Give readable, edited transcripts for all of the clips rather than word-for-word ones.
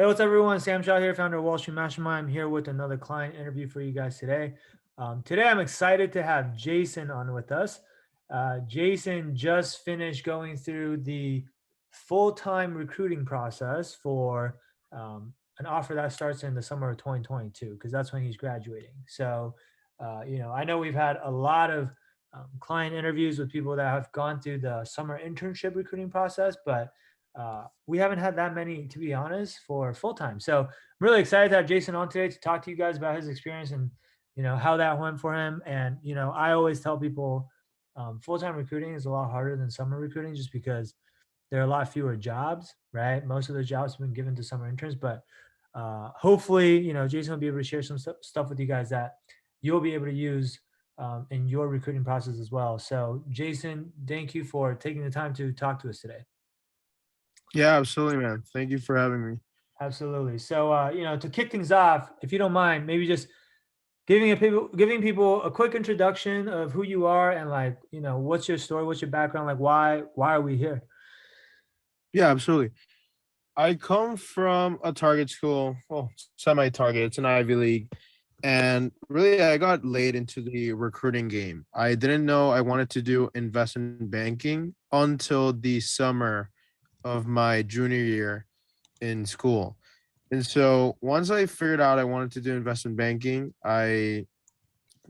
Hey, what's up, everyone? Sam Shaw here, founder of Wall Street Mastermind. I'm here with another client interview for you guys today. Today, I'm excited to have Jason on with us. Jason just finished going through the full-time recruiting process for an offer that starts in the summer of 2022, because that's when he's graduating. So, I know we've had a lot of client interviews with people that have gone through the summer internship recruiting process, but we haven't had that many, to be honest, for full time. So I'm really excited to have Jason on today to talk to you guys about his experience and how that went for him. And I always tell people full time recruiting is a lot harder than summer recruiting, just because there are a lot fewer jobs, right? Most of the jobs have been given to summer interns, but hopefully, Jason will be able to share some stuff with you guys that you'll be able to use in your recruiting process as well. So, Jason, thank you for taking the time to talk to us today. Yeah, absolutely, man. Thank you for having me. Absolutely. So, to kick things off, if you don't mind, maybe just giving people a quick introduction of who you are and what's your story, what's your background, like why are we here? Yeah, absolutely. I come from a target school, well, semi-target. It's an Ivy League, and really, I got laid into the recruiting game. I didn't know I wanted to do investment banking until the summer of my junior year in school. And so once I figured out I wanted to do investment banking, I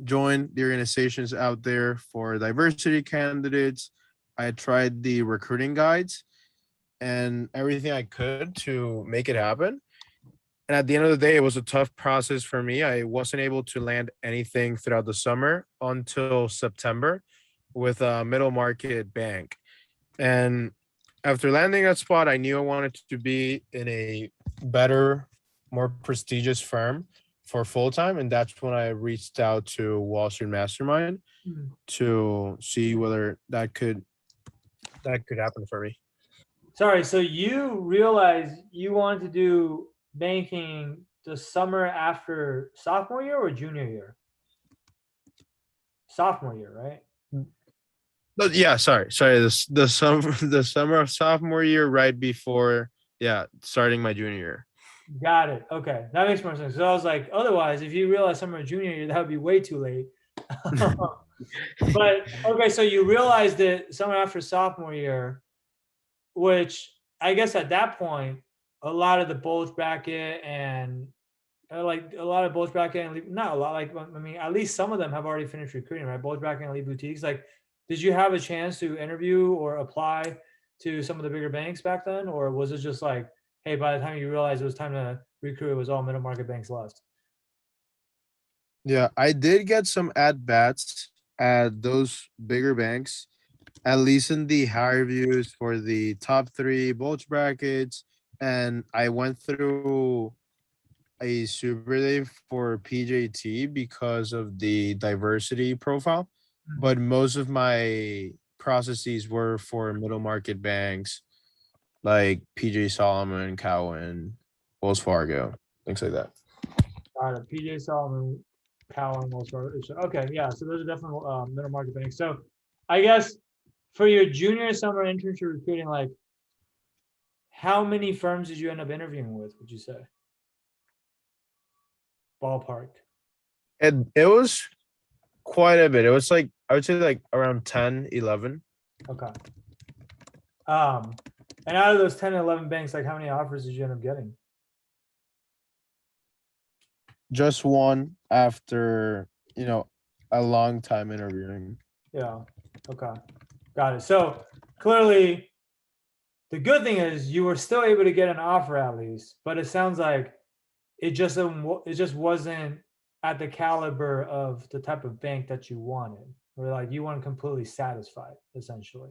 joined the organizations out there for diversity candidates. I tried the recruiting guides and everything I could to make it happen. And at the end of the day, it was a tough process for me. I wasn't able to land anything throughout the summer until September with a middle market bank. And after landing that spot, I knew I wanted to be in a better, more prestigious firm for full time. And that's when I reached out to Wall Street Mastermind Hmm. to see whether that could happen for me. Sorry, so you realized you wanted to do banking the summer after sophomore year or junior year? Sophomore year, right? But yeah, sorry. The summer the summer of sophomore year, right before starting my junior year. Got it. Okay, that makes more sense. So I was like, otherwise, if you realize summer junior year, that would be way too late. But okay, so you realized it summer after sophomore year, which I guess at that point, a lot of the bulge bracket and like a lot of bulge bracket and not a lot, like I mean, at least some of them have already finished recruiting, right? Bulge bracket and elite boutiques. Like, did you have a chance to interview or apply to some of the bigger banks back then, or was it just like, hey, by the time you realized it was time to recruit, it was all middle market banks left? Yeah, I did get some at bats at those bigger banks, at least in the higher views for the top three bulge brackets. And I went through a super day for PJT because of the diversity profile. But most of my processes were for middle market banks like PJ Solomon, Cowan, Wells Fargo, things like that. Got it. PJ Solomon, Cowan, Wells Fargo. Okay, yeah. So those are definitely middle market banks. So I guess for your junior summer internship recruiting, like how many firms did you end up interviewing with? Would you say ballpark? It was quite a bit. It was like I would say like around 10, 11. Okay. Um, and out of those 10 and 11 banks, like how many offers did you end up getting? Just one after, a long time interviewing. Yeah. Okay. Got it. So clearly, the good thing is you were still able to get an offer at least, but it sounds like it just wasn't at the caliber of the type of bank that you wanted, or like you weren't completely satisfied, essentially.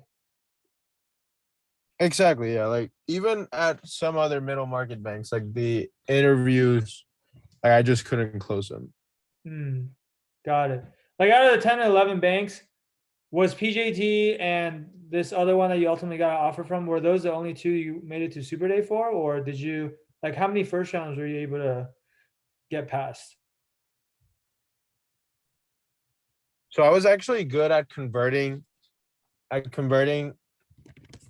Exactly. Yeah. Like even at some other middle market banks, like the interviews, like I just couldn't close them. Hmm. Got it. Like out of the 10 and 11 banks, was PJT and this other one that you ultimately got an offer from, were those the only two you made it to Super Day for? Or did you, like, how many first rounds were you able to get past? So I was actually good at converting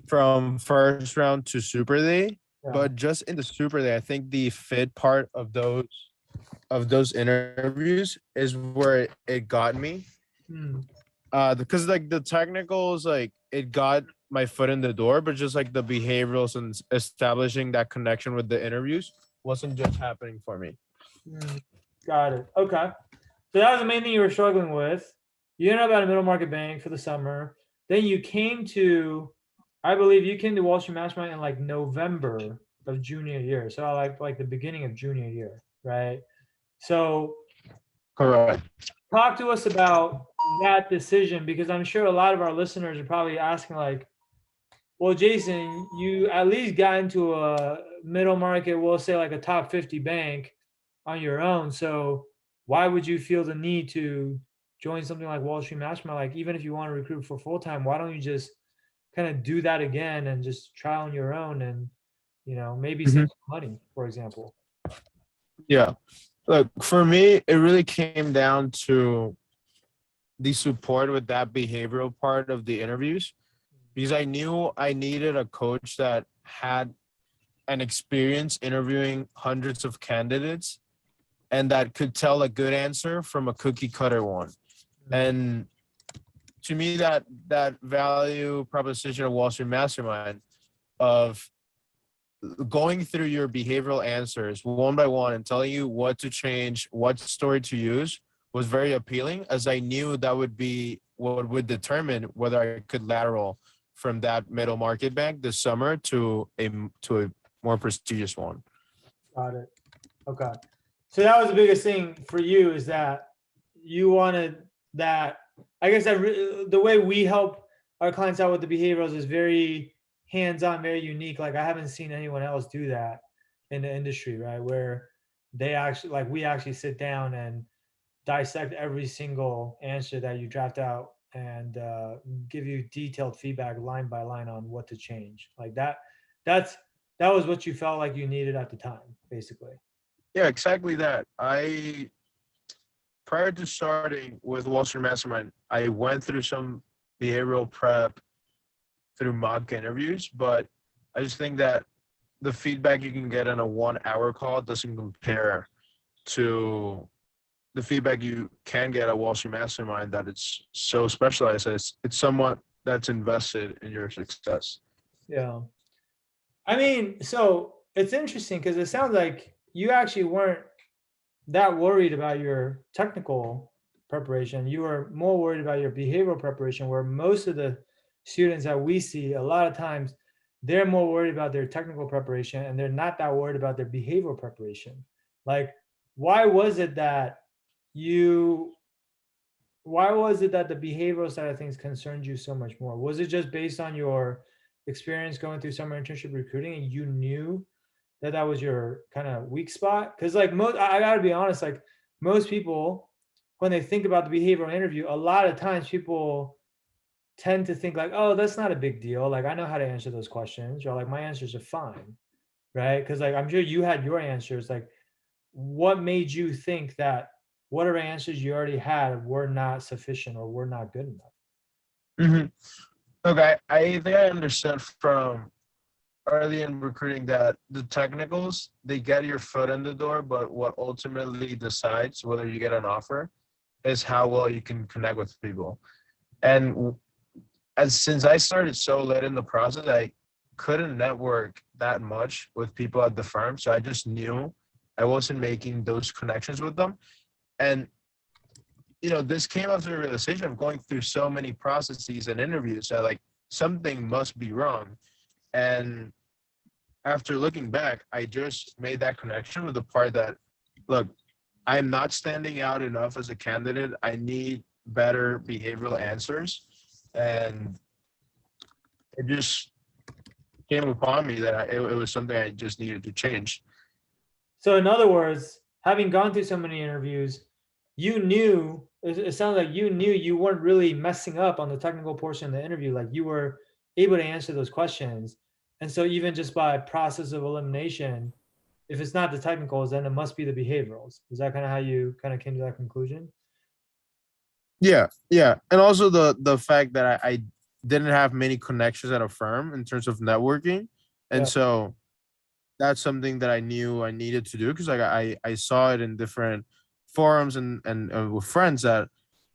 from first round to super day. Yeah. but just in the super day, I think the fit part of those interviews is where it got me. Hmm. Because like the technicals, like it got my foot in the door, but just like the behaviorals and establishing that connection with the interviews wasn't just happening for me. Hmm. Got it. Okay. So that was the main thing you were struggling with. You ended up at a middle market bank for the summer. Then you came to, I believe you came to Wall Street Mastermind in like November of junior year. So like the beginning of junior year, right? So Correct. talk to us about that decision because I'm sure a lot of our listeners are probably asking like, well, Jason, you at least got into a middle market, we'll say like a top 50 bank on your own. So why would you feel the need to join something like Wall Street Mastermind? Like, even if you want to recruit for full time, why don't you just kind of do that again and just try on your own and, maybe save Mhm. some money, for example? Yeah. Look, for me, it really came down to the support with that behavioral part of the interviews because I knew I needed a coach that had an experience interviewing hundreds of candidates and that could tell a good answer from a cookie cutter one. Mm. And to me, that value proposition of Wall Street Mastermind of going through your behavioral answers one by one and telling you what to change, what story to use was very appealing as I knew that would be what would determine whether I could lateral from that middle market bank this summer to a more prestigious one. Got it. Okay. So that was the biggest thing for you is that you wanted that. I guess the way we help our clients out with the behaviorals is very hands-on, very unique. Like I haven't seen anyone else do that in the industry, right? Where they actually like we actually sit down and dissect every single answer that you draft out and give you detailed feedback line by line on what to change. Like that. That's that was what you felt like you needed at the time, basically. Yeah, exactly that. I prior to starting with Wall Street Mastermind, I went through some behavioral prep through mock interviews, but I just think that the feedback you can get in a 1 hour call doesn't compare to the feedback you can get at Wall Street Mastermind that it's so specialized. It's somewhat that's invested in your success. Yeah. I mean, so it's interesting because it sounds like you actually weren't that worried about your technical preparation. You were more worried about your behavioral preparation, where most of the students that we see, a lot of times, they're more worried about their technical preparation and they're not that worried about their behavioral preparation. Like, why was it that you why was it that the behavioral side of things concerned you so much more? Was it just based on your experience going through summer internship recruiting and you knew that that was your kind of weak spot? Because like most, I gotta be honest, like most people, when they think about the behavioral interview, a lot of times people tend to think like, oh, that's not a big deal. Like I know how to answer those questions, or like my answers are fine, right? Because like I'm sure you had your answers. Like, what made you think that whatever answers you already had were not sufficient or were not good enough? Mm-hmm. Okay, I think I understood from early in recruiting that the technicals they get your foot in the door, but what ultimately decides whether you get an offer is how well you can connect with people. And as since I started so late in the process, I couldn't network that much with people at the firm. So I just knew I wasn't making those connections with them. And this came after a realization of going through so many processes and interviews that like something must be wrong. And after looking back, I just made that connection with the part that look, I'm not standing out enough as a candidate. I need better behavioral answers. And it just came upon me that it was something I just needed to change. So, in other words, having gone through so many interviews, you knew it sounds like you knew you weren't really messing up on the technical portion of the interview. Like you were able to answer those questions. And so, even just by process of elimination, if it's not the technicals, then it must be the behaviorals. Is that kind of how you kind of came to that conclusion? Yeah, yeah. And also the fact that I didn't have many connections at a firm in terms of networking. And Yeah. so that's something that I knew I needed to do because like I saw it in different forums and with friends that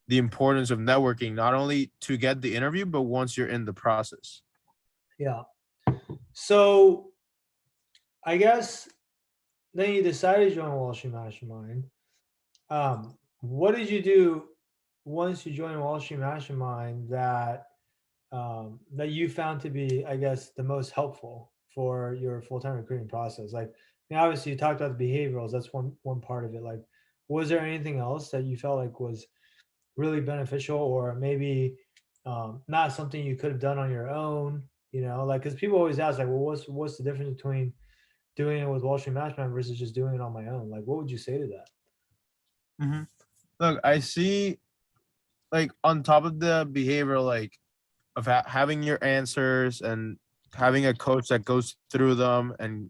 the importance of networking not only to get the interview but once you're in the process. Yeah. So I guess then you decided to join Wall Street Mastermind. What did you do once you joined Wall Street Mastermind that you found to be, I guess, the most helpful for your full time recruiting process? Like, I mean, obviously, you talked about the behaviorals. That's one part of it. Like, was there anything else that you felt like was really beneficial, or maybe not something you could have done on your own? You know, like because people always ask, like, well, what's the difference between doing it with Wall Street Mastermind versus just doing it on my own? Like, what would you say to that? Mhm. Look, I see like on top of the behavioral like of having your answers and having a coach that goes through them and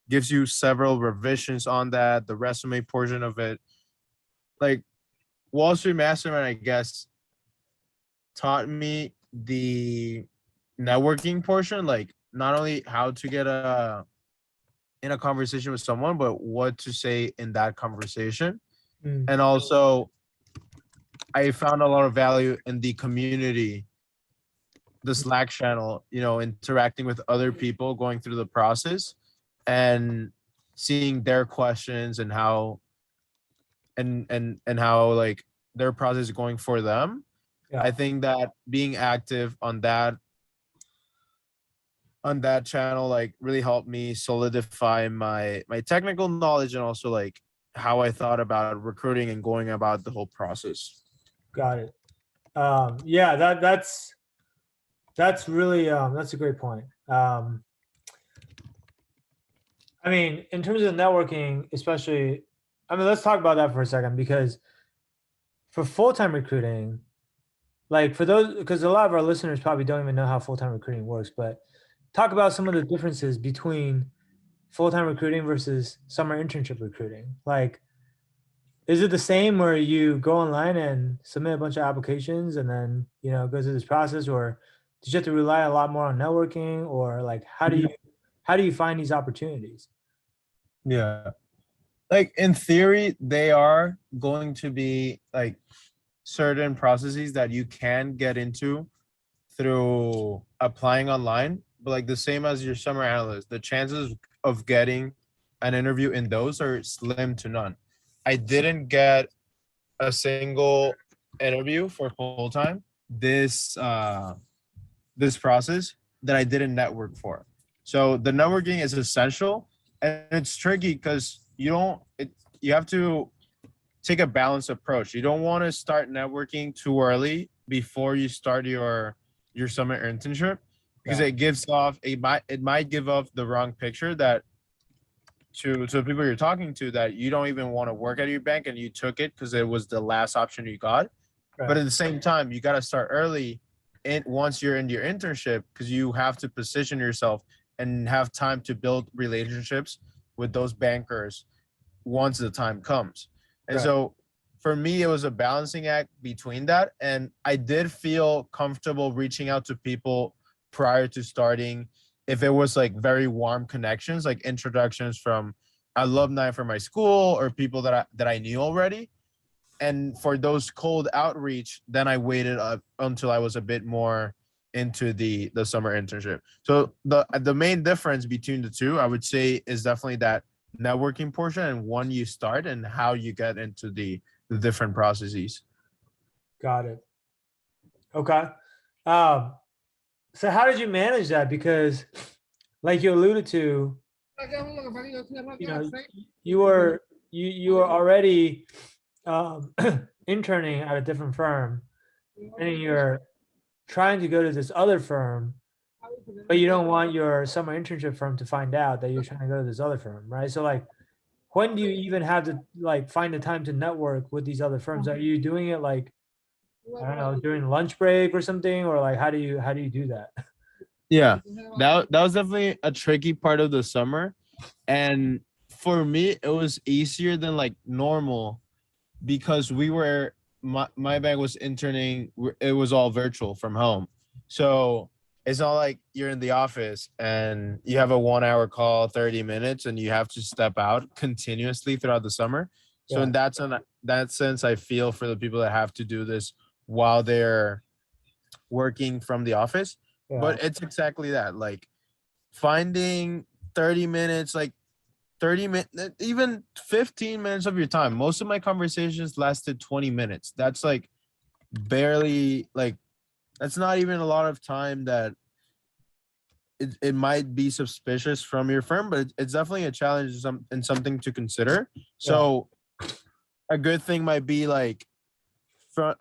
gives you several revisions on that, the resume portion of it. Like Wall Street Mastermind, I guess, taught me the networking portion, like not only how to get in a conversation with someone, but what to say in that conversation. Mm, And also I found a lot of value in the community, the Slack channel, interacting with other people going through the process and seeing their questions and how and how like their process is going for them. I yeah, think that being active on that channel like really helped me solidify my technical knowledge and also like how I thought about recruiting and going about the whole process. got it. Yeah, that's really that's a great point. I mean, in terms of networking, especially, I mean, let's talk about that for a second because for full time recruiting, like for those, because a lot of our listeners probably don't even know how full time recruiting works, but talk about some of the differences between full time recruiting versus summer internship recruiting. Like, is it the same where you go online and submit a bunch of applications and then go through this process, or did you have to rely a lot more on networking, or like how do you find these opportunities? Yeah. Like in theory, they are going to be like certain processes that you can get into through applying online, but like the same as your summer analyst, the chances of getting an interview in those are slim to none. I didn't get a single interview for full time this process that I didn't network for. So the networking is essential and it's tricky because you have to take a balanced approach. You don't want to start networking too early before you start your summer internship because Yeah, it might give off the wrong picture that to the people you're talking to that you don't even want to work at your bank and you took it because it was the last option you got. But right, at the same time, you got to start early and once you're in your internship because you have to position yourself and have time to build relationships with those bankers once the time comes. And right. so for me, it was a balancing act between that. And I did feel comfortable reaching out to people prior to starting if it was like very warm connections, like introductions from alumni from my school or people that I knew already. And for those cold outreach, then I waited up until I was a bit more into the summer internship. So the main difference between the two, I would say, is definitely that networking portion and when you start and how you get into the different processes. Got it. Okay. Um, so how did you manage that? Because, like you alluded to, you know, you were you were already um, interning at a different firm, and you're trying to go to this other firm, but you don't want your summer internship firm to find out that you're trying to go to this other firm, right? So like, when do you even have to like find the time to network with these other firms? Are you doing it like, I don't know, during lunch break or something, or like how do you do that? Yeah, that was definitely a tricky part of the summer, and for me, it was easier than like normal because my bank was interning. It was all virtual from home, so it's not like you're in the office and you have a 1 hour call, 30 minutes, and you have to step out continuously throughout the summer. So Yeah. in that sense, I feel for the people that have to do this while they're working from the office. Yeah. But it's exactly that. Like finding 30 minutes, like 30 minutes, even 15 minutes of your time. Most of my conversations lasted 20 minutes. That's like barely like that's not even a lot of time that it might be suspicious from your firm, but it's definitely a challenge and something to consider. Yeah. So a good thing might be like front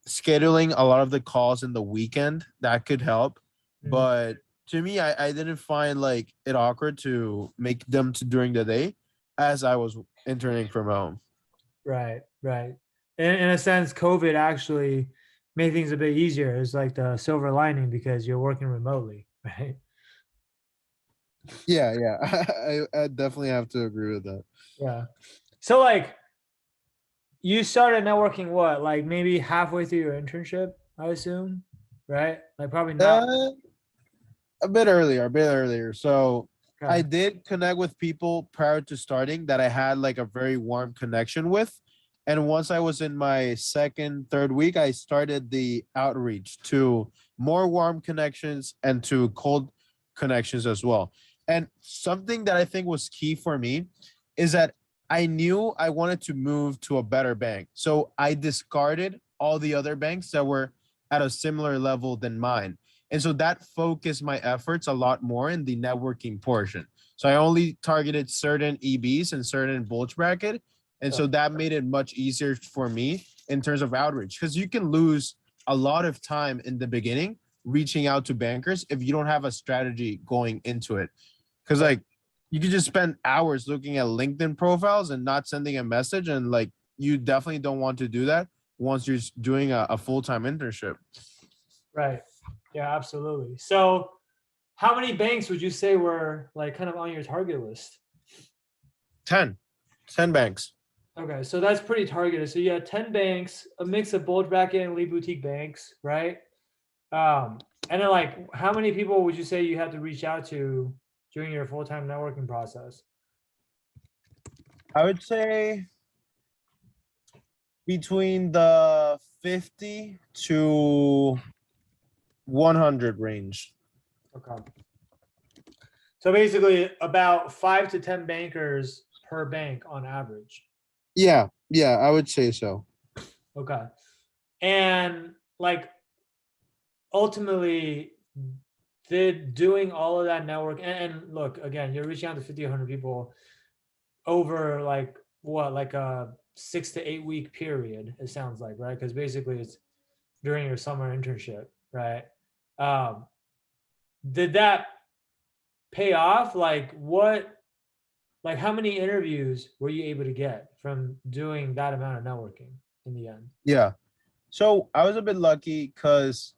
scheduling a lot of the calls in the weekend. That could help. Mhm. But to me, I didn't find like it awkward to make them to during the day as I was interning from home. Right. Right. In a sense, COVID actually made things a bit easier. It's like the silver lining because you're working remotely, right? Yeah, yeah. I definitely have to agree with that. Yeah. So like you started networking what? Like maybe halfway through your internship, I assume, right? Like probably not. Uh, a bit earlier. So I Okay. did connect with people prior to starting that I had like a very warm connection with. And once I was in my second, third week, I started the outreach to more warm connections and to cold connections as well. And something that I think was key for me is that I knew I wanted to move to a better bank. So I discarded all the other banks that were at a similar level than mine, and so that focused my efforts a lot more in the networking portion. So I only targeted certain EBs and certain bulge bracket. And Yeah. so that made it much easier for me in terms of outreach because you can lose a lot of time in the beginning reaching out to bankers if you don't have a strategy going into it. Because like you could just spend hours looking at LinkedIn profiles and not sending a message. And like you definitely don't want to do that once you're doing a full-time internship. Right. Yeah, absolutely. So how many banks would you say were like kind of on your target list? 10 banks. Okay, so that's pretty targeted. So you had 10 banks, a mix of bulge bracket and lead boutique banks, right? Um, and then like how many people would you say you had to reach out to during your full-time networking process? I would say between the 50 to 100 range. Okay. So basically about 5 to 10 bankers per bank on average. Yeah, yeah, I would say so. Okay. And like ultimately did doing all of that network and look again, you're reaching out to 50, 100 people over like what, like a 6 to 8 week period, it sounds like, right? Because basically it's during your summer internship, right? Um, did that pay off? Like what, like how many interviews were you able to get from doing that amount of networking in the end? Yeah. So I was a bit lucky because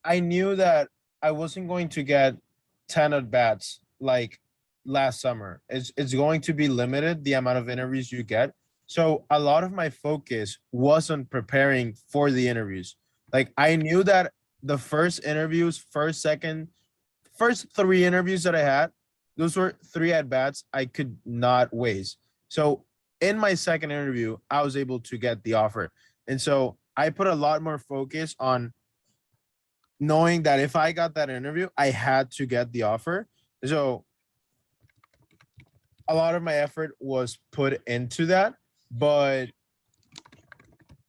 I knew that I wasn't going to get 10 at bats like last summer. It's going to be limited the amount of interviews you get. So a lot of my focus was on preparing for the interviews. Like I knew that the first interviews, first three interviews that I had, those were three at bats I could not waste. So in my second interview, I was able to get the offer. And so I put a lot more focus on knowing that if I got that interview, I had to get the offer. So a lot of my effort was put into that. But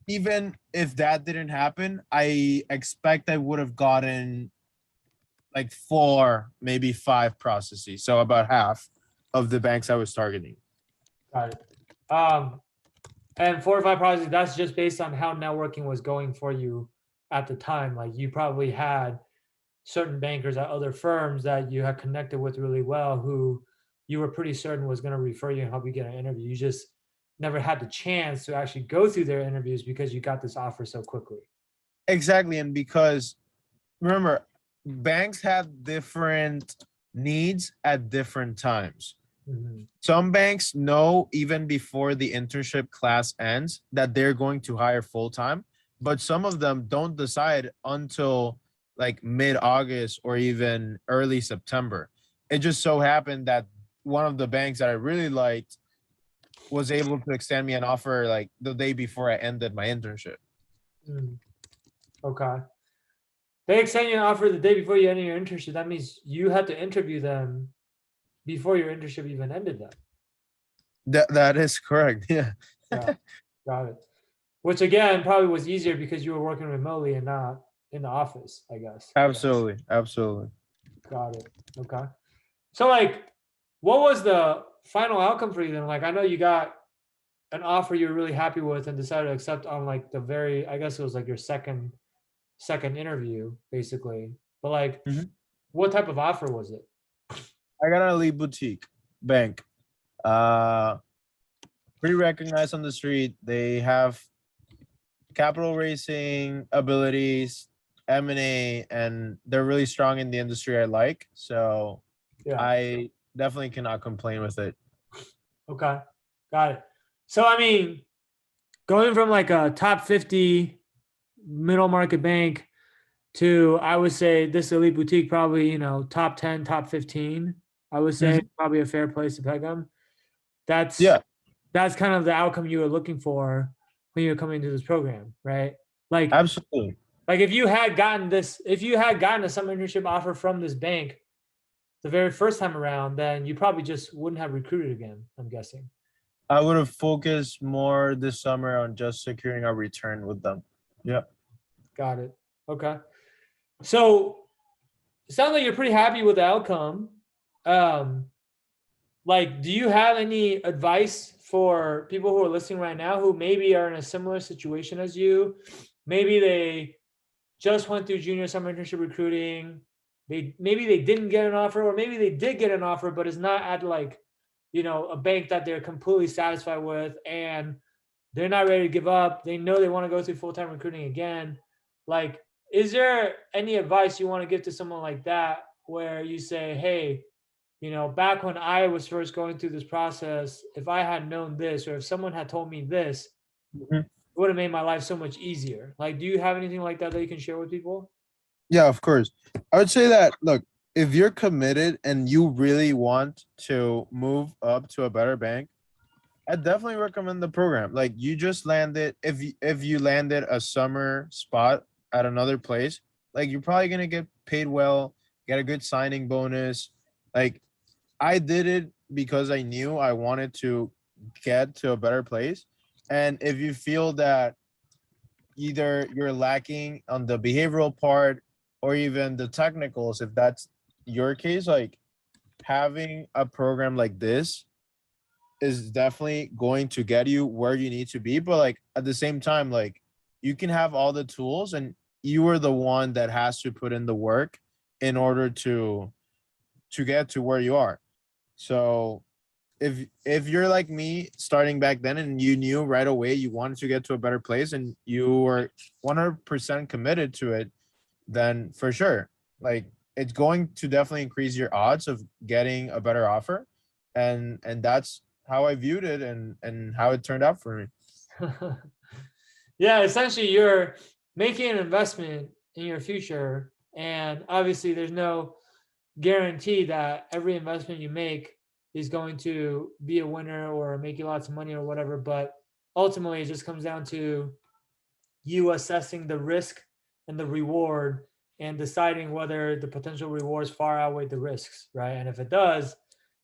even if that didn't happen, I expect I would have gotten like four, maybe five processes. So about half of the banks I was targeting. Got it. And 4 or 5 projects, that's just based on how networking was going for you at the time. Like you probably had certain bankers at other firms that you had connected with really well who you were pretty certain was going to refer you and help you get an interview. You just never had the chance to actually go through their interviews because you got this offer so quickly. Exactly. And because remember, banks have different needs at different times. Mhm. Some banks know even before the internship class ends that they're going to hire full time, but some of them don't decide until like mid-August or even early September. It just so happened that one of the banks that I really liked was able to extend me an offer like the day before I ended my internship. Mm, okay. They extend you an offer the day before you end your internship. That means you had to interview them before your internship even ended then. That is correct. Yeah. Yeah, got it. Which again probably was easier because you were working remotely and not in the office, I guess. Absolutely. Absolutely. Got it. Okay. So like what was the final outcome for you then? Like I know you got an offer you were really happy with and decided to accept on like the very, I guess it was like your second interview basically. But like Mhm. what type of offer was it? I got an elite boutique bank. Uh Pretty recognized on the street. They have capital raising abilities, M&A, and they're really strong in the industry I like. So Yeah. I definitely cannot complain with it. Okay. Got it. So I mean, going from like a top 50 middle market bank to I would say this elite boutique probably, top 10, top 15, I would say Mhm. probably a fair place to peg them. That's Yeah, that's kind of the outcome you were looking for when you were coming into this program, right? Like absolutely. like if you had gotten this, if you had gotten a summer internship offer from this bank the very first time around, then you probably just wouldn't have recruited again, I'm guessing. I would have focused more this summer on just securing a return with them. Yeah. Got it. Okay. So it sounds like you're pretty happy with the outcome. Um, like, do you have any advice for people who are listening right now who maybe are in a similar situation as you? Maybe they just went through junior summer internship recruiting. Maybe they didn't get an offer, or maybe they did get an offer, but it's not at like, a bank that they're completely satisfied with, and they're not ready to give up. They know they want to go through full-time recruiting again. Like, is there any advice you want to give to someone like that where you say, hey, back when I was first going through this process, if I had known this, or if someone had told me this, Mhm. it would have made my life so much easier. Like, do you have anything like that that you can share with people? Yeah, of course. I would say that, look, if you're committed and you really want to move up to a better bank, I definitely recommend the program. Like you just landed, if you landed a summer spot at another place, like you're probably gonna get paid well, get a good signing bonus. Like I did it because I knew I wanted to get to a better place. And if you feel that either you're lacking on the behavioral part or even the technicals, if that's your case, like having a program like this is definitely going to get you where you need to be. But like at the same time, like you can have all the tools and you are the one that has to put in the work in order to get to where you are. So if you're like me starting back then and you knew right away you wanted to get to a better place and you were 100% committed to it, then for sure, like it's going to definitely increase your odds of getting a better offer. And that's how I viewed it and how it turned out for me. Yeah, essentially, you're making an investment in your future. And obviously, there's no guarantee that every investment you make is going to be a winner or make you lots of money or whatever. But ultimately, it just comes down to you assessing the risk and the reward and deciding whether the potential rewards far outweigh the risks, right? And if it does,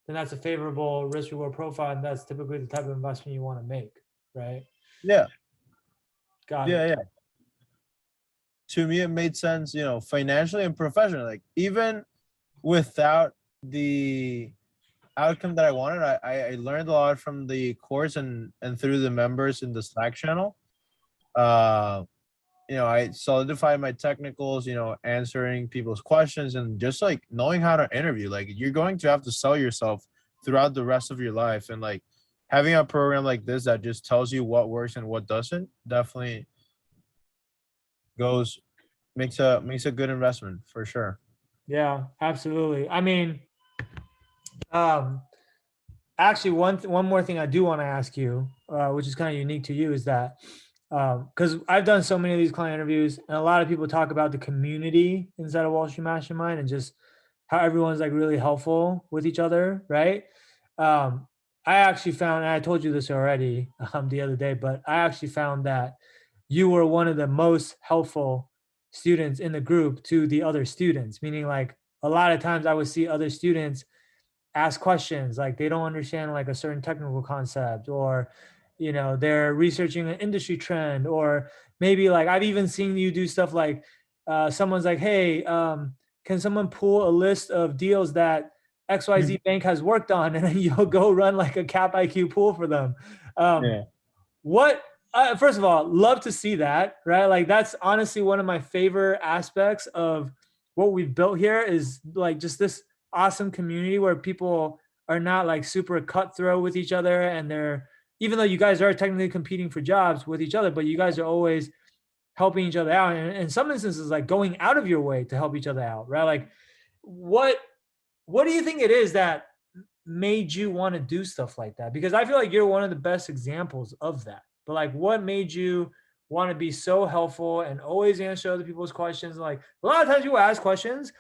then that's a favorable risk reward profile. And that's typically the type of investment you want to make, right? Yeah, Got it. yeah, yeah. To me, it made sense, financially and professionally. Like even without the outcome that I wanted, I learned a lot from the course and through the members in the Slack channel. Uh, I solidified my technicals, answering people's questions and just like knowing how to interview. Like you're going to have to sell yourself throughout the rest of your life. And like having a program like this that just tells you what works and what doesn't definitely goes makes a good investment for sure. Yeah, absolutely. I mean, um, actually, one more thing I do want to ask you, which is kind of unique to you, is that Because I've done so many of these client interviews, and a lot of people talk about the community inside of Wall Street Mastermind and just how everyone's like really helpful with each other, right? Um, I actually found, and I told you this already the other day, but I actually found that you were one of the most helpful students in the group to the other students, meaning like a lot of times I would see other students ask questions like they don't understand like a certain technical concept, or they're researching an industry trend, or maybe like I've even seen you do stuff like someone's like, hey, can someone pull a list of deals that XYZ bank has worked on, and then you'll go run like a cap IQ pool for them. um, Yeah. what First of all, love to see that, right? Like that's honestly one of my favorite aspects of what we've built here, is like just this awesome community where people are not like super cutthroat with each other, and they're, even though you guys are technically competing for jobs with each other, but you guys are always helping each other out, and in some instances like going out of your way to help each other out, right? Like what what do you think it is that made you want to do stuff like that? Because I feel like you're one of the best examples of that. But like, what made you want to be so helpful and always answer other people's questions? Like a lot of times people ask questions,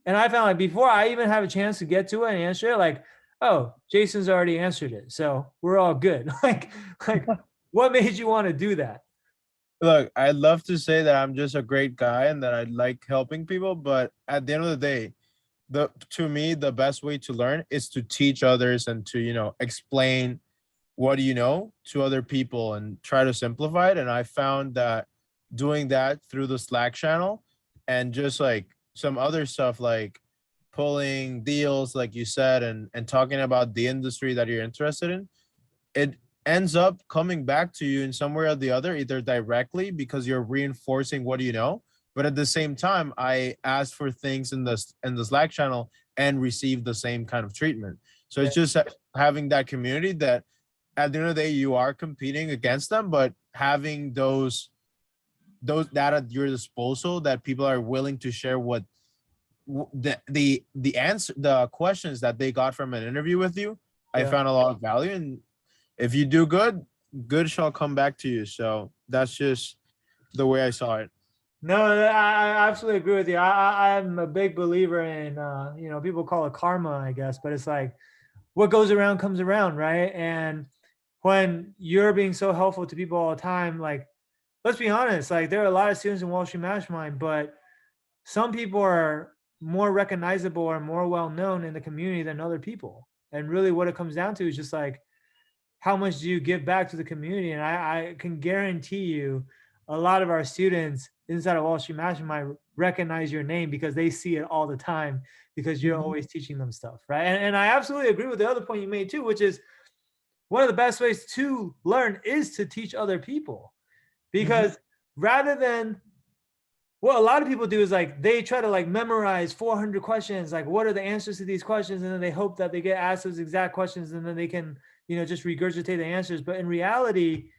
and I found like before I even have a chance to get to it and answer it, like, oh, Jason's already answered it, so we're all good. Like, what made you want to do that? Look, I'd love to say that I'm just a great guy and that I like helping people, but at the end of the day, the to me the best way to learn is to teach others and to explain what do you know to other people and try to simplify it. And I found that doing that through the Slack channel and just like some other stuff like pulling deals, like you said, and talking about the industry that you're interested in, it ends up coming back to you in some way or the other, either directly because you're reinforcing what you know, but at the same time, I asked for things in the Slack channel and received the same kind of treatment. So Yeah. it's just having that community that at the end of the day you are competing against them, but having those that at your disposal that people are willing to share what the answer the questions that they got from an interview with you. I Yeah. found a lot of value, and if you do good, good shall come back to you. So that's just the way I saw it. No, I absolutely agree with you. I'm a big believer in, people call it karma, I guess, but it's like what goes around comes around, right? And when you're being so helpful to people all the time, like, let's be honest, like there are a lot of students in Wall Street Mastermind, but some people are more recognizable or more well known in the community than other people. And really what it comes down to is just like, how much do you give back to the community? And I can guarantee you a lot of our students inside of Wall Street Mastermind recognize your name because they see it all the time, because you're Mhm. always teaching them stuff, right? And I absolutely agree with the other point you made too, which is one of the best ways to learn is to teach other people. Mhm. Because rather than, what a lot of people do is like they try to like memorize 400 questions, like what are the answers to these questions, and then they hope that they get asked those exact questions, and then they can just regurgitate the answers. But in reality,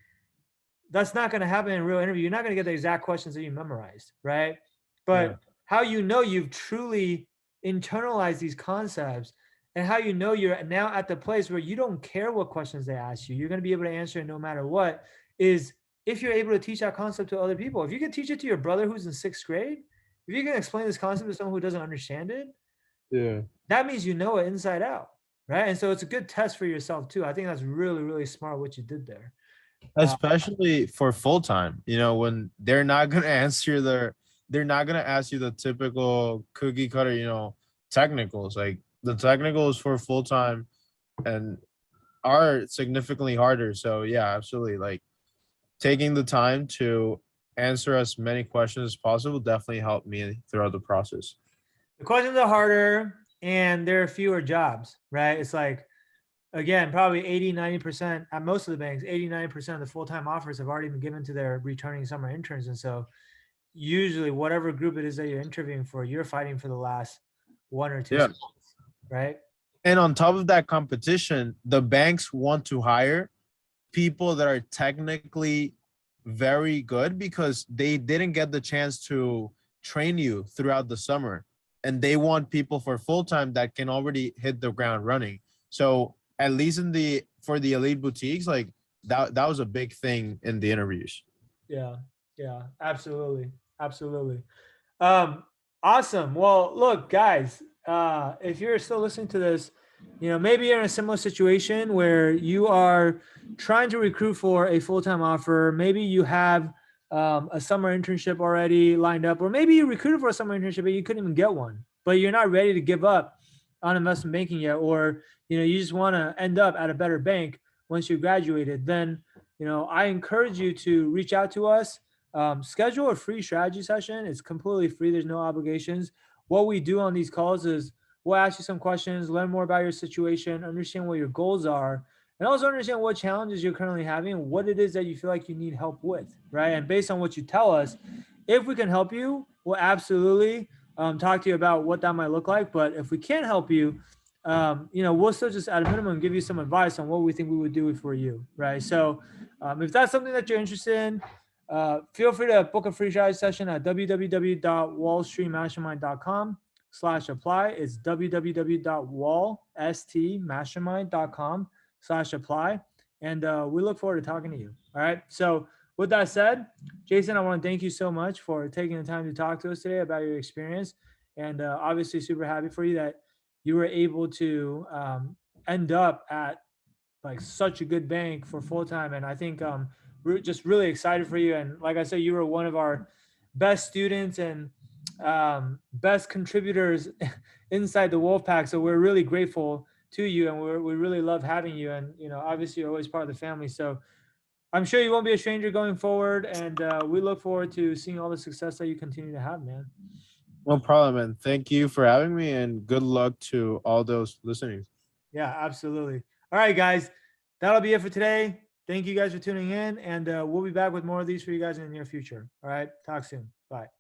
that's not going to happen in a real interview. You're not going to get the exact questions that you memorized, right? Yeah. But how you've truly internalized these concepts, and how you're now at the place where you don't care what questions they ask you, you're going to be able to answer it no matter what, is if you're able to teach that concept to other people. If you can teach it to your brother who's in sixth grade, if you can explain this concept to someone who doesn't understand it, Yeah. that means you know it inside out, right? And so it's a good test for yourself too. I think that's really, really smart what you did there. Uh, Especially for full time, when they're not gonna ask you the typical cookie cutter, technicals. Like the technicals for full time and are significantly harder. So yeah, absolutely. Like taking the time to answer as many questions as possible definitely helped me throughout the process. the questions are harder and there are fewer jobs, right? It's like, again, probably 80-90% at most of the banks, 80-90% of the full-time offers have already been given to their returning summer interns. And so usually whatever group it is that you're interviewing for, you're fighting for the last one or two Yeah. spots, right? And on top of that competition, the banks want to hire people that are technically very good because they didn't get the chance to train you throughout the summer. And they want people for full time that can already hit the ground running. So at least for the elite boutiques, like that was a big thing in the interviews. Yeah. Yeah. Absolutely. Absolutely. Um, awesome. Well, look, guys, if you're still listening to this, maybe you're in a similar situation where you are trying to recruit for a full-time offer. Maybe you have a summer internship already lined up, or maybe you recruited for a summer internship, but you couldn't even get one, but you're not ready to give up on investment banking yet, or, you just want to end up at a better bank once you graduated. Then, I encourage you to reach out to us. Schedule a free strategy session. It's completely free. There's no obligations. What we do on these calls is we'll ask you some questions, learn more about your situation, understand what your goals are, and also understand what challenges you're currently having, what it is that you feel like you need help with, right? And based on what you tell us, if we can help you, we'll absolutely talk to you about what that might look like. But if we can't help you, we'll still just at a minimum give you some advice on what we think we would do for you, right? So if that's something that you're interested in, feel free to book a free strategy session at www.wallstreetmastermind.com/apply. It's www.wallstmastermind.com/apply. And we look forward to talking to you. All right. So with that said, Jason, I want to thank you so much for taking the time to talk to us today about your experience. And obviously super happy for you that you were able to end up at like such a good bank for full time. And I think we're just really excited for you. And like I said, you were one of our best students and best contributors inside the Wolfpack. So we're really grateful to you, and we really love having you. And obviously, you're always part of the family. So I'm sure you won't be a stranger going forward. And we look forward to seeing all the success that you continue to have, man. No problem, and thank you for having me, and good luck to all those listening. Yeah, absolutely. All right, guys, that'll be it for today. Thank you guys for tuning in, and we'll be back with more of these for you guys in the near future. All right, talk soon. Bye.